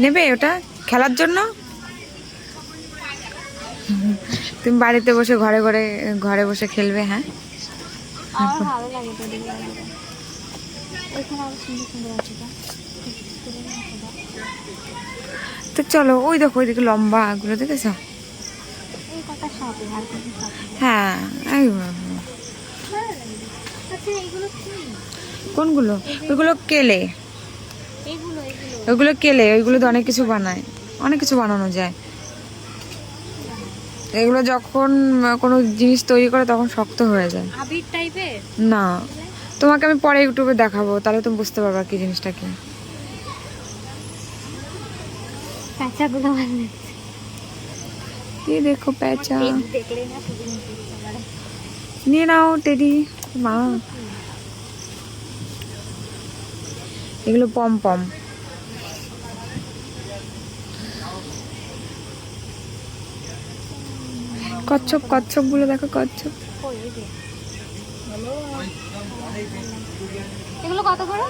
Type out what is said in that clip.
নেবে ওটা খেলার জন্য? তুমি বাড়িতে বসে ঘরে ঘরে ঘরে বসে খেলবে। হ্যাঁ, আমার ভালো লাগে তো দিকে ওইখানে আরো সুন্দর সুন্দর আছে তো চলো, ওই দেখো ওইদিকে লম্বা গুলো দেখেছো? এই কথা সবে আর কিছু সবে। হ্যাঁ, আচ্ছা এইগুলো কি? কোনগুলো? ওইগুলো কেলে। এইগুলো ওইগুলো কেলে, ওইগুলো তো অনেক কিছু বানায়, অনেক কিছু বানানো যায়। এগুলো যখন কোনো জিনিস তৈরি করে তখন শক্ত হয়ে যায়। আবির টাইপের না, তোমাকে আমি পরে ইউটিউবে দেখাবো, তাহলে তুমি বুঝতে পারবা কি জিনিসটা কি। প্যাঁচাগুলো ভালো এই দেখো প্যাঁচা, দেখলে না শুধু নিয়ে নাও টেডি। মা, এগুলো পম পম। কচ্ছপ, কচ্ছপ গুলো দেখো, কচ্ছপ। এগুলো কত করে?